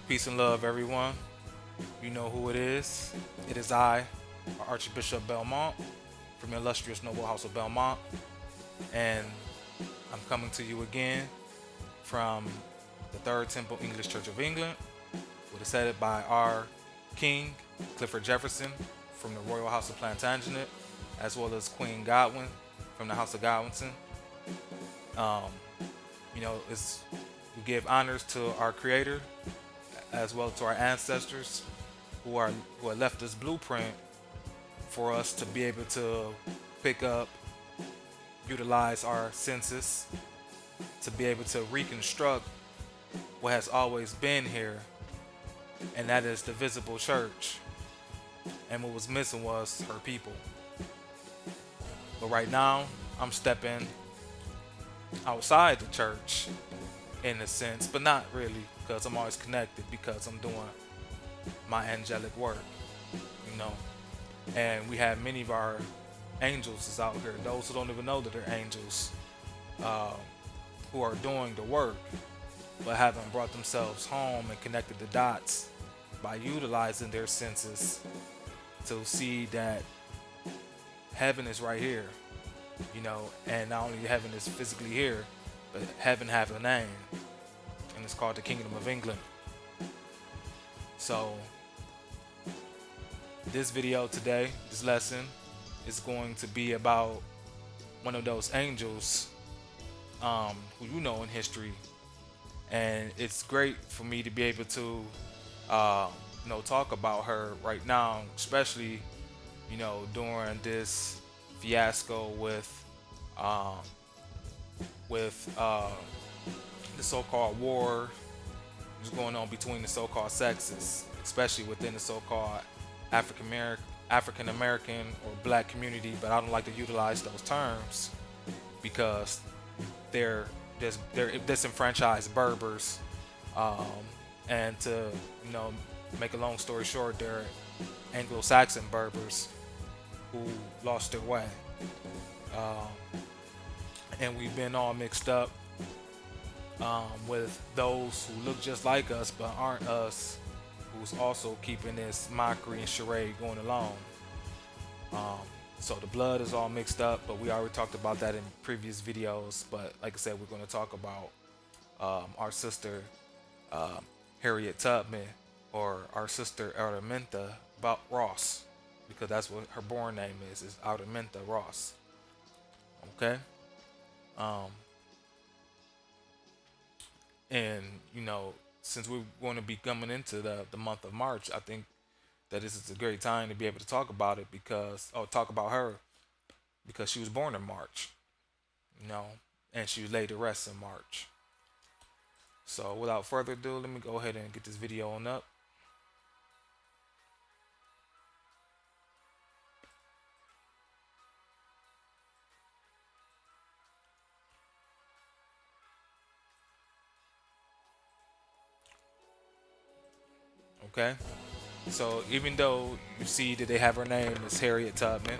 Peace and love, everyone. You know who it is. It is I, Archbishop Belmont, from the illustrious noble house of Belmont, and I'm coming to you again from the Third Temple English Church of England, which is headed by our King, Clifford Jefferson, from the Royal House of Plantagenet, as well as Queen Godwin from the House of Godwinson. Um, it's we give honors to our Creator as well to our ancestors who have left this blueprint for us to be able to pick up, utilize our senses, to be able to reconstruct what has always been here, and that is the visible church. And what was missing was her people. But right now, I'm stepping outside the church in a sense, but not really because I'm always connected because I'm doing my angelic work, you know. And we have many of our angels is out here, those who don't even know that they're angels, uh, who are doing the work but haven't brought themselves home and connected the dots by utilizing their senses to see that heaven is right here, and not only heaven is physically here, but heaven has a name, and it's called the Kingdom of England. So this video today, this lesson, is going to be about one of those angels who you know in history, and it's great for me to be able to talk about her right now, especially during this fiasco um, with the so-called war that's going on between the so-called sexes, especially within the so-called African American or Black community. But I don't like to utilize those terms because they're disenfranchised Berbers, and to make a long story short, they're Anglo-Saxon Berbers who lost their way, um, and we've been all mixed up with those who look just like us but aren't us, who's also keeping this mockery and charade going along. Um, so the blood is all mixed up, but we already talked about that in previous videos. But like I said, we're going to talk about our sister Harriet Tubman, or our sister Araminta Ross, because that's what her born name is Araminta Ross. Okay. Um, and since we're going to be coming into the month of March, I think that this is a great time to be able to talk about it because talk about her because she was born in March, you know, and she was laid to rest in March. So without further ado, let me go ahead and get this video on up. Okay. So even though you see that they have her name is Harriet Tubman,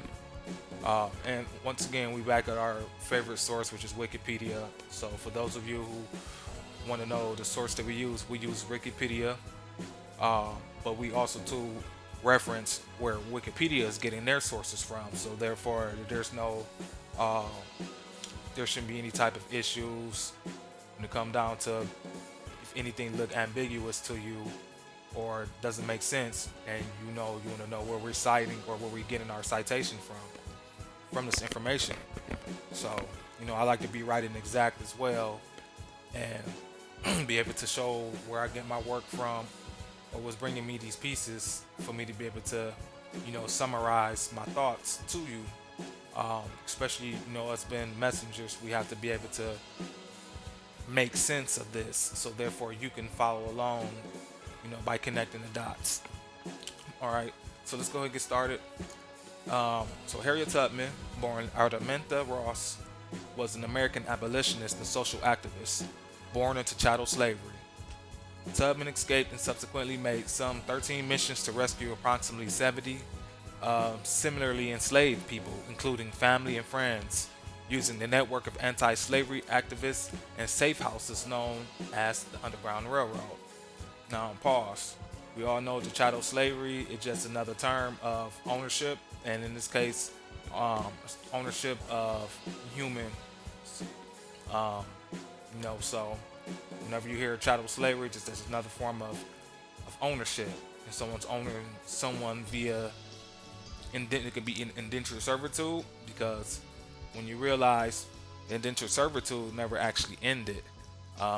and once again we back at our favorite source, which is Wikipedia. So for those of you who want to know the source that we use Wikipedia, uh, but we also too reference where Wikipedia is getting their sources from. So therefore, uh, there shouldn't be any type of issues when it come down to if anything look ambiguous to you or doesn't make sense, and you want to know where we're citing or where we're getting our citation from this information. So I like to be right and exact as well, and be able to show where I get my work from or what's bringing me these pieces for me to be able to summarize my thoughts to you. Especially us being messengers, we have to be able to make sense of this, so therefore you can follow along by connecting the dots. All right, so let's go ahead and get started. So Harriet Tubman, born Araminta Ross, was an American abolitionist and social activist born into chattel slavery. Tubman escaped and subsequently made some 13 missions to rescue approximately 70 similarly enslaved people, including family and friends, using the network of anti-slavery activists and safe houses known as the Underground Railroad. Now, pause. We all know the chattel slavery is just another term of ownership, and in this case, ownership of human. Um, so whenever you hear chattel slavery, just as another form of ownership, and someone's owning someone via it could be in indentured servitude, because when you realize indentured servitude never actually ended,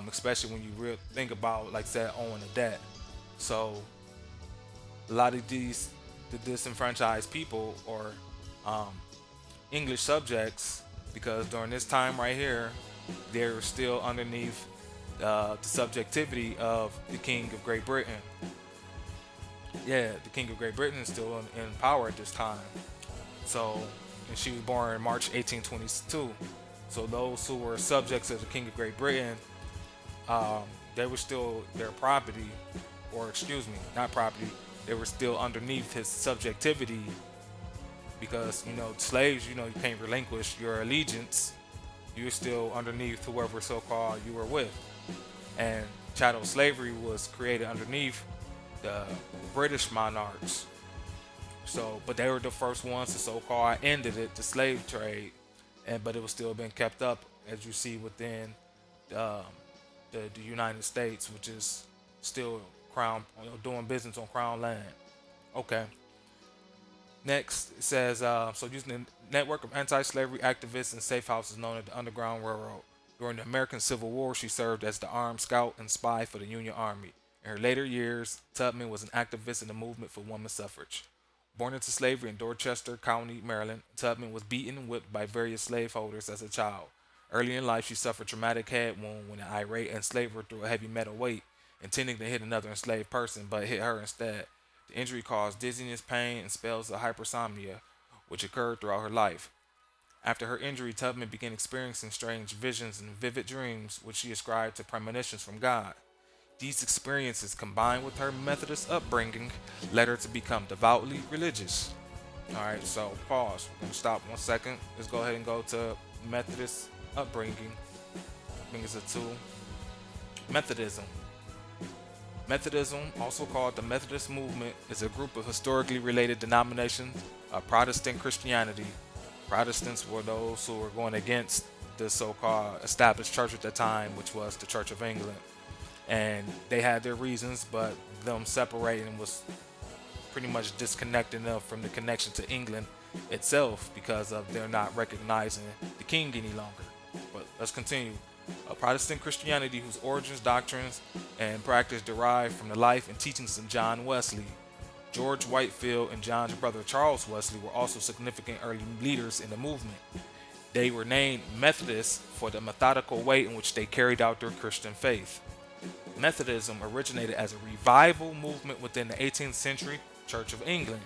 especially when you think about, like said, owing a debt. So a lot of the disenfranchised people or um, English subjects, because during this time right here, they're still underneath the subjectivity of the King of Great Britain. Yeah, the King of Great Britain is still in power at this time. So, and she was born in March 1822. So those who were subjects of the King of Great Britain, um, they were still their property, or excuse me, not property. They were still underneath his subjectivity, because slaves, you can't relinquish your allegiance. You're still underneath whoever so-called you were with. And chattel slavery was created underneath the British monarchs. So, but they were the first ones to so-called ended it, the slave trade, and but it was still being kept up, as you see within um, the United States, which is still crown, doing business on crown land. Okay. Next, it says, so using the network of anti-slavery activists and safe houses known as the Underground Railroad. During the American Civil War, she served as the armed scout and spy for the Union Army. In her later years, Tubman was an activist in the movement for women's suffrage. Born into slavery in Dorchester County, Maryland, Tubman was beaten and whipped by various slaveholders as a child. Early in life, she suffered a traumatic head wound when an irate enslaver threw a heavy metal weight, intending to hit another enslaved person, but hit her instead. The injury caused dizziness, pain, and spells of hypersomnia, which occurred throughout her life. After her injury, Tubman began experiencing strange visions and vivid dreams, which she ascribed to premonitions from God. These experiences, combined with her Methodist upbringing, led her to become devoutly religious. Alright, so pause. We're going to stop 1 second. Let's go ahead and go to Methodist upbringing. Bring us to Methodism. Methodism, also called the Methodist movement, is a group of historically related denominations of Protestant Christianity. Protestants were those who were going against the so-called established church at the time, which was the Church of England. And they had their reasons, but them separating was pretty much disconnecting them from the connection to England itself, because of they're not recognizing the king any longer. But let's continue. A Protestant Christianity whose origins, doctrines, and practice derived from the life and teachings of John Wesley. George Whitefield and John's brother Charles Wesley were also significant early leaders in the movement. They were named Methodists for the methodical way in which they carried out their Christian faith. Methodism originated as a revival movement within the 18th century Church of England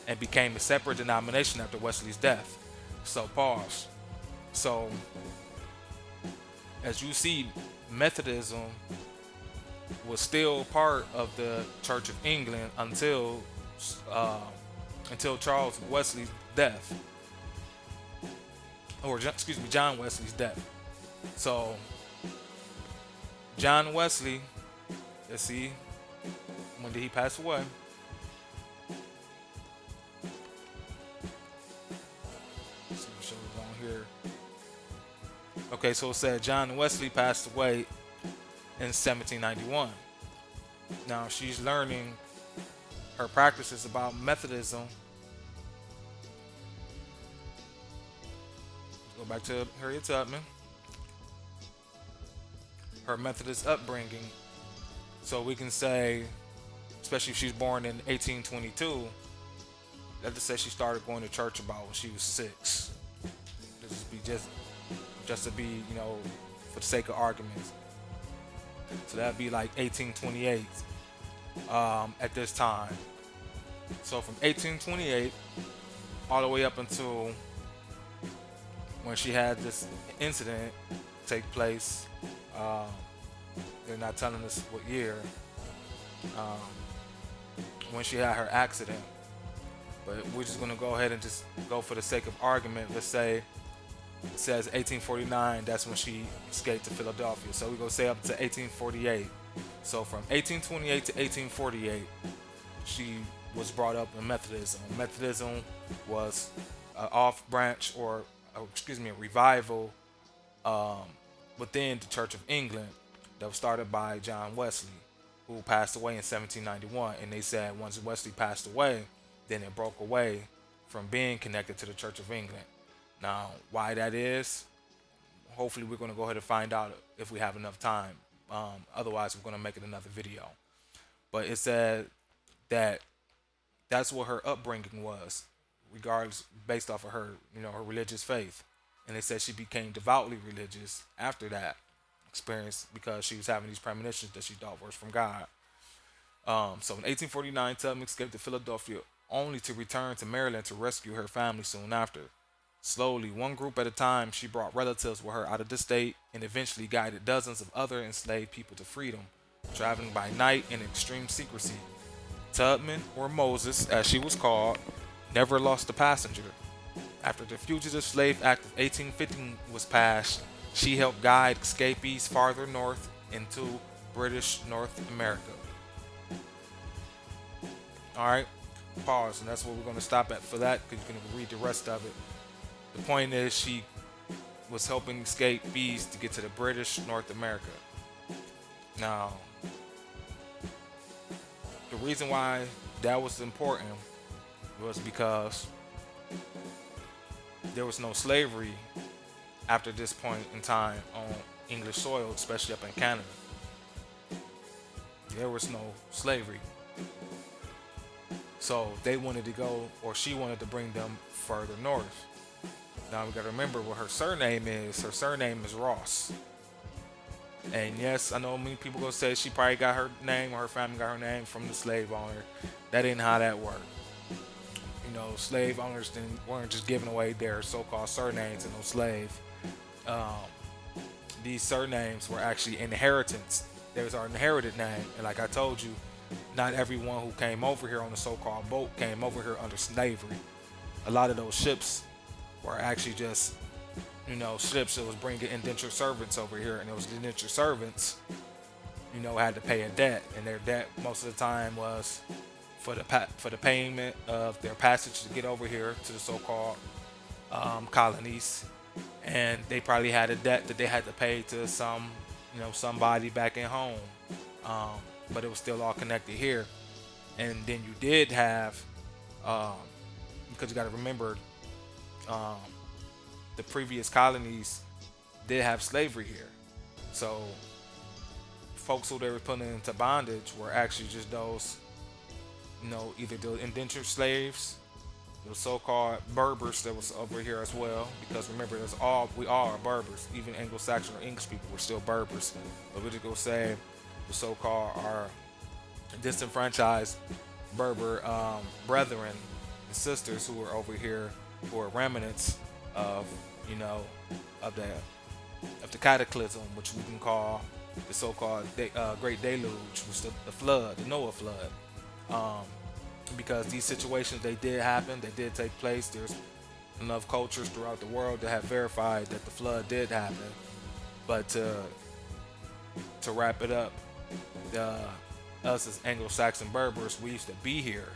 and became a separate denomination after Wesley's death. So pause. So as you see, Methodism was still part of the Church of England until Charles Wesley's death, or excuse me, John Wesley's death. So John Wesley, let's see, when did he pass away? Let's see what shows on here. Okay, so it said John Wesley passed away in 1791. Now she's learning her practices about Methodism. Let's go back to Harriet Tubman. Her Methodist upbringing. So we can say, especially if she's born in 1822, let's just say she started going to church about when she was 6. This would be just to be, for the sake of arguments. So that'd be like 1828 at this time. So from 1828 all the way up until when she had this incident take place. They're not telling us what year, when she had her accident. But we're just going to go ahead and just go for the sake of argument. Let's say it says 1849, that's when she escaped to Philadelphia. So we're going to say up to 1848. So from 1828 to 1848, she was brought up in Methodism. Methodism was an off branch, or excuse me, a revival um, within the Church of England that was started by John Wesley, who passed away in 1791. And they said once Wesley passed away, then it broke away from being connected to the Church of England. Now, why that is, hopefully we're going to go ahead and find out if we have enough time. Otherwise, we're going to make it another video. But it said that that's what her upbringing was, regardless, based off of her, her religious faith. And they said she became devoutly religious after that experience because she was having these premonitions that she thought was from God. So in 1849, Tubman escaped to Philadelphia only to return to Maryland to rescue her family soon after. Slowly, one group at a time, she brought relatives with her out of the state and eventually guided dozens of other enslaved people to freedom, traveling by night in extreme secrecy. Tubman, or Moses as she was called, never lost a passenger. After the Fugitive Slave Act of 1815 was passed, she helped guide escapees farther north into British North America. Alright, pause, and that's where we're going to stop at for that because you're going to read the rest of it. The point is, she was helping escapees to get to the British North America. Now, the reason why that was important was because there was no slavery after this point in time on English soil, especially up in Canada. There was no slavery. So they wanted to go, or she wanted to bring them further north. Now we got to remember what her surname is. Her surname is Ross. And yes, I know many people gonna say she probably got her name, or her family got her name from the slave owner. That ain't how that worked. Slave owners weren't just giving away their so-called surnames to no slave. These surnames were actually inheritance. There's our inherited name, and like I told you, not everyone who came over here on the so-called boat came over here under slavery. A lot of those ships were actually just, ships that was bringing indentured servants over here, and those indentured servants, had to pay a debt, and their debt most of the time was for the payment of their passage to get over here to the so-called colonies, and they probably had a debt that they had to pay to somebody back at home, but it was still all connected here. And then you did have, because you got to remember, the previous colonies did have slavery here, so folks who they were putting into bondage were actually just those, either the indentured slaves, the so-called Berbers that was over here as well. Because remember, we all are Berbers. Even Anglo-Saxon or English people were still Berbers. But we're just gonna say the so-called our disenfranchised Berber brethren and sisters who were over here, who are remnants of of the cataclysm, which we can call the so-called Great Deluge, which was the flood, the Noah flood. Because these situations, they did happen, they did take place. There's enough cultures throughout the world that have verified that the flood did happen. But to wrap it up, us as Anglo-Saxon Berbers, we used to be here.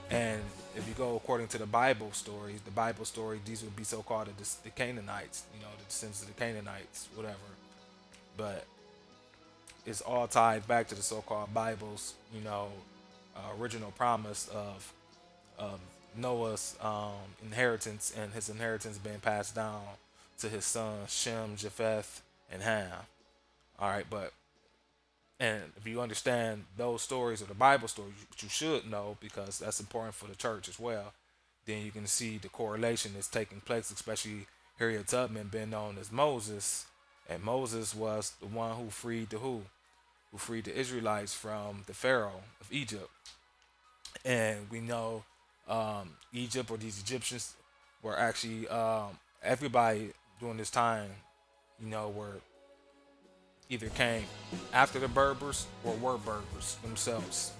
And if you go according to the Bible stories, these would be so-called the Canaanites, the descendants of the Canaanites, whatever. But it's all tied back to the so-called Bible's, original promise of Noah's inheritance, and his inheritance being passed down to his sons Shem, Japheth, and Ham. All right, and if you understand those stories, or the Bible stories, which you should know because that's important for the church as well, then you can see the correlation that's taking place, especially Harriet Tubman being known as Moses, and Moses was the one who freed who freed the Israelites from the Pharaoh of Egypt. And we know Egypt, or these Egyptians, were actually everybody during this time, were either came after the Berbers or were Berbers themselves.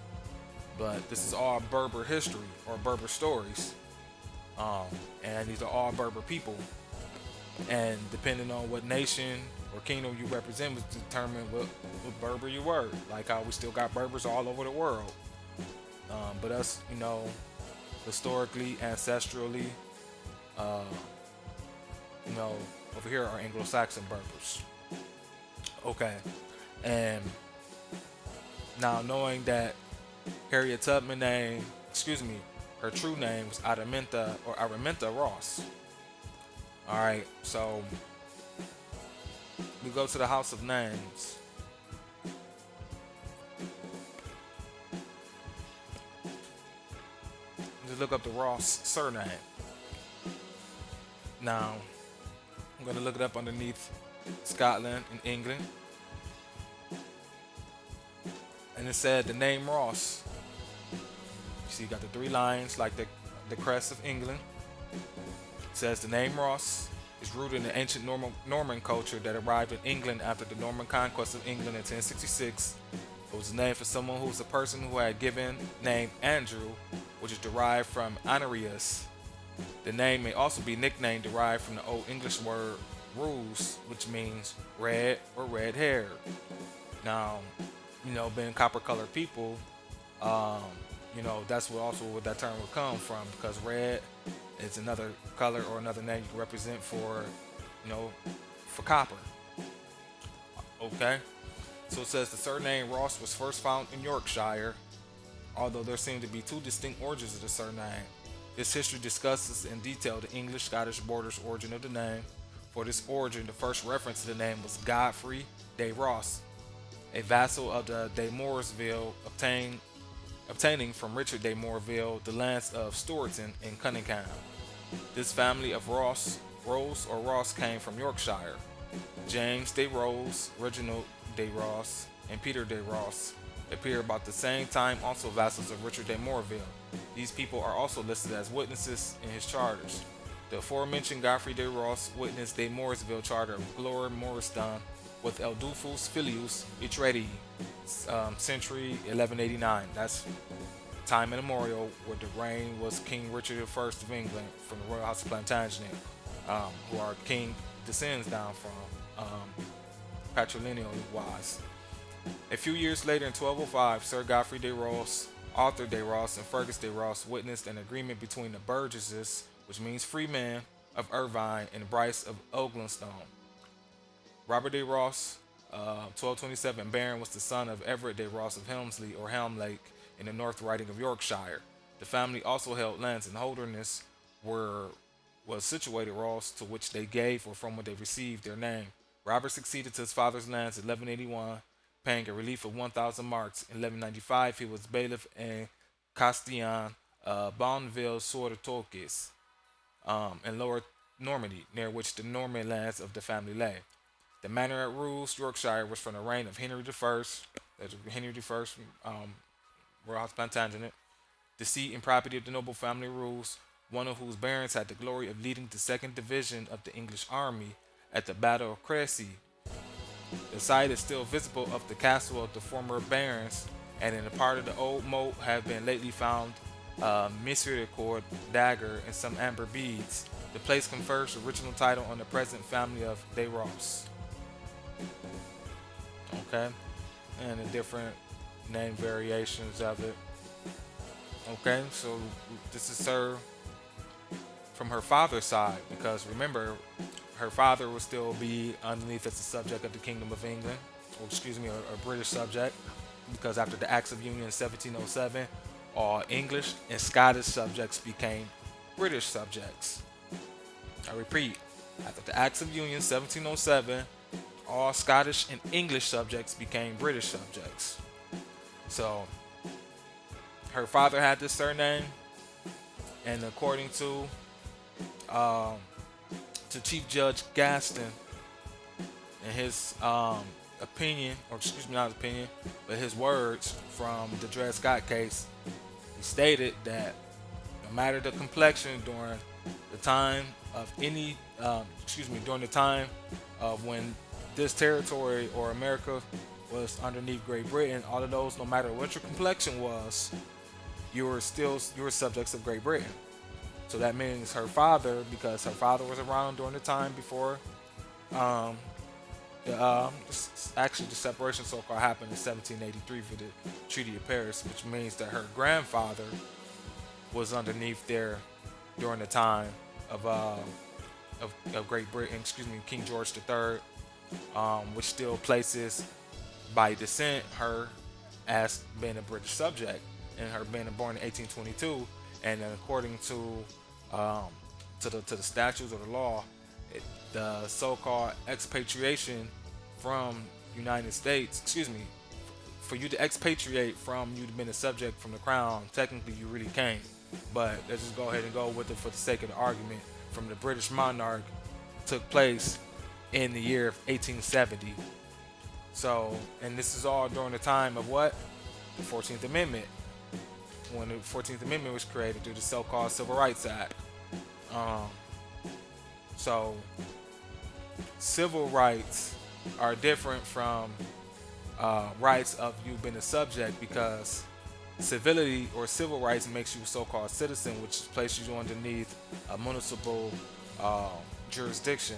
But this is all Berber history, or Berber stories, and these are all Berber people. And depending on what nation or kingdom you represent was determined what Berber you were. Like how we still got Berbers all over the world. But us, historically, ancestrally, uh, you know, over here are Anglo-Saxon Berbers. Okay, and now knowing that Harriet Tubman name, excuse me, her true name was Araminta Ross. All right, so we go to the House of Names. Just look up the Ross surname. Now, I'm going to look it up underneath Scotland and England. And it said the name Ross. You see, you got the three lines like the crest of England. It says the name Ross is rooted in the ancient Norman culture that arrived in England after the Norman conquest of England in 1066. It was named for someone who was a person who had given name Andrew, which is derived from Honorius. The name may also be nickname derived from the Old English word "rose," which means red or red hair. Now, being copper-colored people, that's where that term would come from, because red is another color or another name you can represent for copper. Okay, so it says the surname Ross was first found in Yorkshire, although there seem to be two distinct origins of the surname. This history discusses in detail the English-Scottish border's origin of the name. For this origin, the first reference to the name was Godfrey de Ross, a vassal of the de Mooresville, obtaining from Richard de Moreville the lands of Stewarton and Cunningham. This family of Rose came from Yorkshire. James de Rose, Reginald de Ross, and Peter de Ross appear about the same time, also vassals of Richard de Moreville. These people are also listed as witnesses in his charters. The aforementioned Godfrey de Ross witnessed de Mooresville charter of Glor Moristan with Eldulfus Filius Itredi, century 1189. That's time immemorial, where the reign was King Richard I of England from the Royal House of Plantagenet, who our king descends down from, patrilineal wise. A few years later, in 1205, Sir Godfrey de Ross, Arthur de Ross, and Fergus de Ross witnessed an agreement between the Burgesses, which means free man, of Irvine and Bryce of Oglenstone. Robert de Ross, 1227, Baron, was the son of Everett de Ross of Helmsley or Helmlake in the North Riding of Yorkshire. The family also held lands in Holderness, where was situated Ross, to which they gave or from which they received their name. Robert succeeded to his father's lands in 1181, paying a relief of 1,000 marks. In 1195, he was bailiff in Castillon, Bonneville, sur Torques, in Lower Normandy, near which the Norman lands of the family lay. The manor at Roos, Yorkshire, was from the reign of Henry I. That's Henry I, Royal House Plantagenet. The seat and property of the noble family Roos, one of whose barons had the glory of leading the second division of the English army at the Battle of Crecy. The site is still visible of the castle of the former barons, and in a part of the old moat have been lately found misericord dagger and some amber beads. The place confers the original title on the present family of De Ross. Okay, and the different name variations of it. Okay, so this is her from her father's side, because remember, her father will still be underneath as a subject of the Kingdom of England, or excuse me, a British subject, because after the Acts of Union in 1707, all English and Scottish subjects became British subjects. I repeat, after the Acts of Union 1707, all Scottish and English subjects became British subjects. So her father had this surname, and according to Chief Judge Gaston, in his opinion, or excuse me, not his opinion, but his words from the Dred Scott case, he stated that no matter the complexion during the time of during the time of when this territory or America was underneath Great Britain, all of those, no matter what your complexion was, you were subjects of Great Britain. So that means her father, because her father was around during the time before Actually, the separation so-called happened in 1783 for the Treaty of Paris, which means that her grandfather was underneath there during the time of Great Britain. Excuse me, King George III, which still places by descent her as being a British subject and her being born in 1822. And then according um, to the statutes or the law, the so-called expatriation from United States, excuse me, for you to expatriate from you to been a subject from the crown, technically you really can't. But let's just go ahead and go with it for the sake of the argument. From the British monarch took place in the year of 1870. So, and this is all during the time of what? The 14th Amendment. When the 14th Amendment was created through the so-called Civil Rights Act. Um, so, civil rights are different from rights of you being a subject, because civility or civil rights makes you a so-called citizen, which places you underneath a municipal uh, jurisdiction.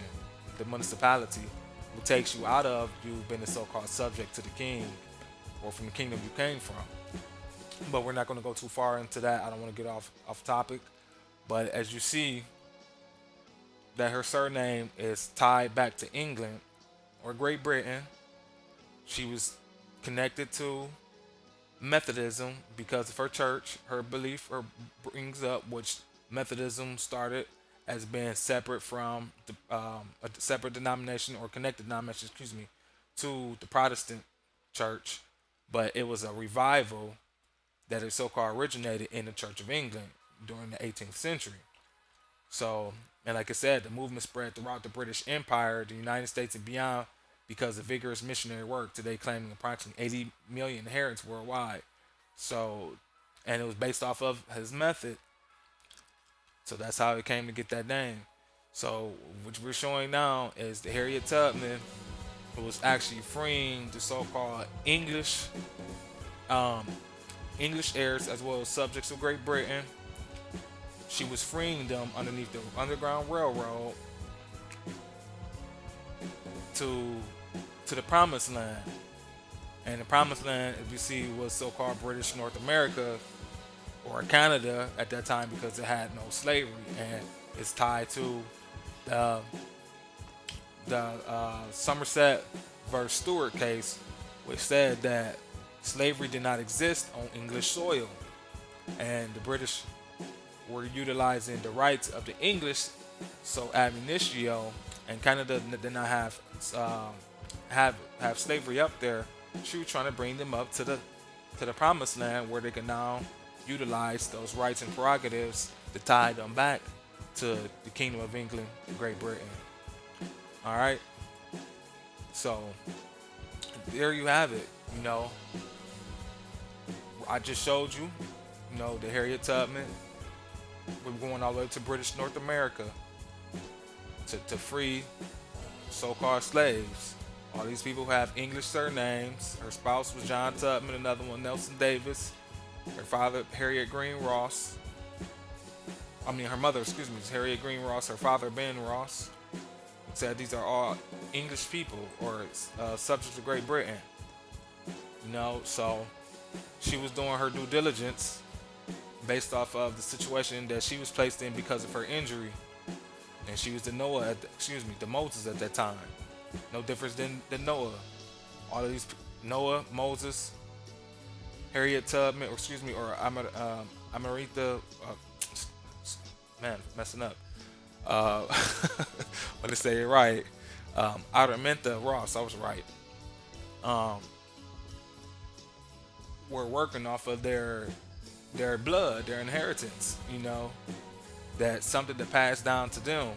The municipality, which takes you out of you being a so-called subject to the king or from the kingdom you came from. But we're not going to go too far into that. I don't want to get off topic. But as you see, that her surname is tied back to England or Great Britain. She was connected to Methodism because of her church. Her belief or brings up which Methodism started as being separate from a separate denomination or connected denomination, excuse me, to the Protestant church, but it was a revival that is so-called originated in the Church of England during the 18th century. So, and like I said, the movement spread throughout the British Empire, the United States, and beyond because of vigorous missionary work, today claiming approximately 80 million adherents worldwide. So, and it was based off of his method. So that's how it came to get that name. So, what we're showing now is the Harriet Tubman, who was actually freeing the so-called um, English heirs as well as subjects of Great Britain. She was freeing them underneath the Underground Railroad to the Promised Land. And the Promised Land, as you see, was so-called British North America or Canada at that time because it had no slavery, and it's tied to the Somerset versus Stewart case, which said that slavery did not exist on English soil, and the British were utilizing the rights of the English, so ab initio, and Canada did not have slavery up there. She was trying to bring them up to the Promised Land where they can now utilize those rights and prerogatives to tie them back to the Kingdom of England, Great Britain. All right. So there you have it. You know, I just showed you. You know, the Harriet Tubman. We're going all the way to British North America to free so-called slaves. All these people have English surnames. Her spouse was John Tubman, another one Nelson Davis. Her father, Harriet Green Ross. Her mother, excuse me, is Harriet Green Ross. Her father, Ben Ross. It said these are all English people or subjects of Great Britain. You know, so she was doing her due diligence based off of the situation that she was placed in because of her injury, and she was the the Moses at that time. No difference than Noah. All of these Noah, Moses, Harriet Tubman, or Amarita. Man, messing up. Let me say it right. Araminta Ross. I was right. Were working off of their blood, their inheritance. You know, that's something that passed down to them.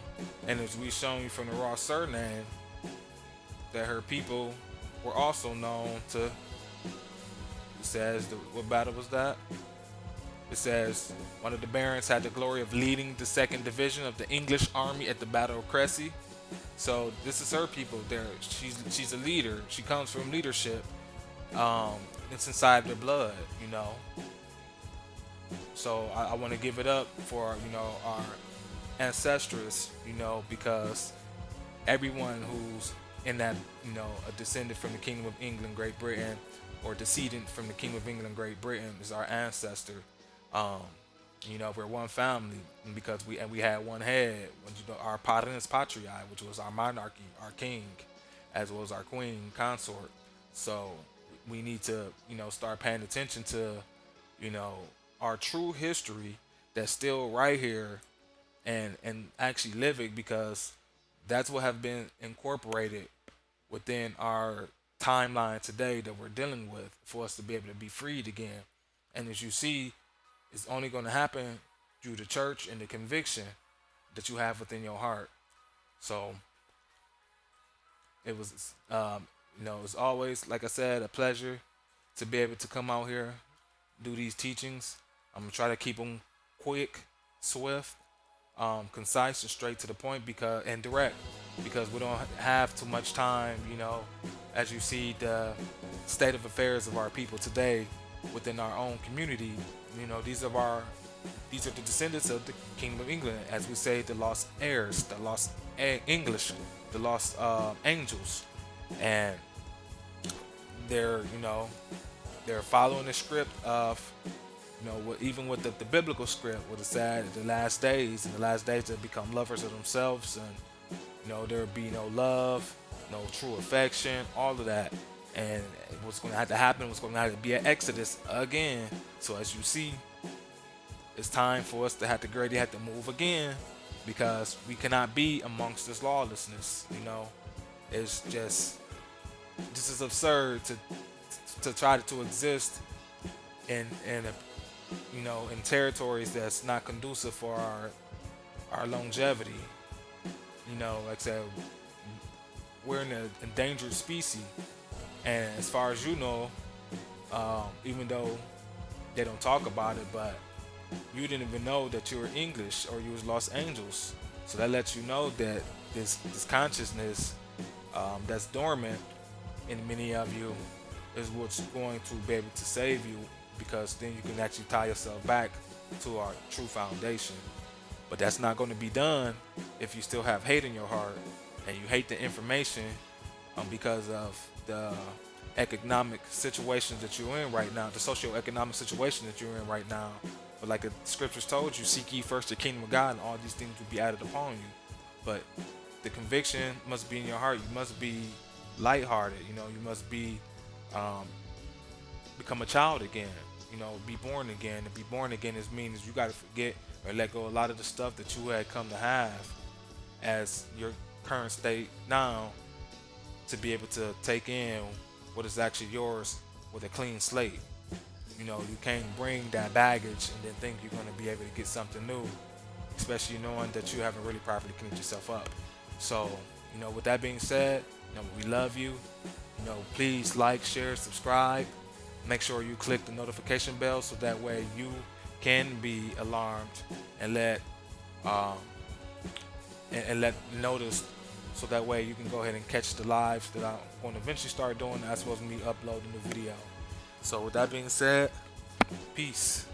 And as we shown you from the Ross surname, that her people were also known to. It says what battle was that? It says one of the barons had the glory of leading the 2nd Division of the English Army at the Battle of Crécy. So this is her people. There, she's a leader. She comes from leadership. It's inside their blood, you know. So I want to give it up for our ancestors, because everyone who's in that, a descendant from the Kingdom of England, Great Britain, or descendant from the Kingdom of England, Great Britain is our ancestor. Um, we're one family because we had one head. Our paternus patriae, which was our monarchy, our king, as well as our queen consort. So we need to, start paying attention to, you know, our true history that's still right here and actually live it, because that's what have been incorporated within our timeline today that we're dealing with for us to be able to be freed again. And as you see, it's only going to happen through the church and the conviction that you have within your heart. So it was, it's always, like I said, a pleasure to be able to come out here, do these teachings. I'm gonna try to keep them quick, swift, concise, and straight to the point, because and direct, because we don't have too much time. As you see the state of affairs of our people today within our own community. These are the descendants of the Kingdom of England, as we say, the lost heirs, the lost English, the lost angels, and they're they're following the script of even with the biblical script, what it said, the last days, in the last days they become lovers of themselves, and there will be no love, no true affection, all of that. And what's going to have to happen, what's going to have to be an exodus again. So as you see, it's time for us to have to greatly have to move again, because we cannot be amongst this lawlessness. It's just this is absurd to try to exist in in territories that's not conducive for our longevity. Like I said, we're an endangered species, and as far as even though they don't talk about it, but you didn't even know that you were English or you was Los Angeles. So that lets you know that this consciousness that's dormant in many of you is what's going to be able to save you, because then you can actually tie yourself back to our true foundation. But that's not going to be done if you still have hate in your heart and you hate the information because of the economic situations that you're in right now, the socio-economic situation that you're in right now. But like the scriptures told you, seek ye first the kingdom of God, and all these things will be added upon you. But the conviction must be in your heart. You must be lighthearted. You must be become a child again. Be born again. And be born again means you got to forget or let go a lot of the stuff that you had come to have as your current state now, to be able to take in what is actually yours with a clean slate. You can't bring that baggage and then think you're going to be able to get something new, especially knowing that you haven't really properly cleaned yourself up. So, with that being said, we love you. Please like, share, subscribe. Make sure you click the notification bell so that way you can be alarmed and let notice, so that way you can go ahead and catch the lives that I'm going to eventually start doing as well as me uploading the video. So with that being said, peace.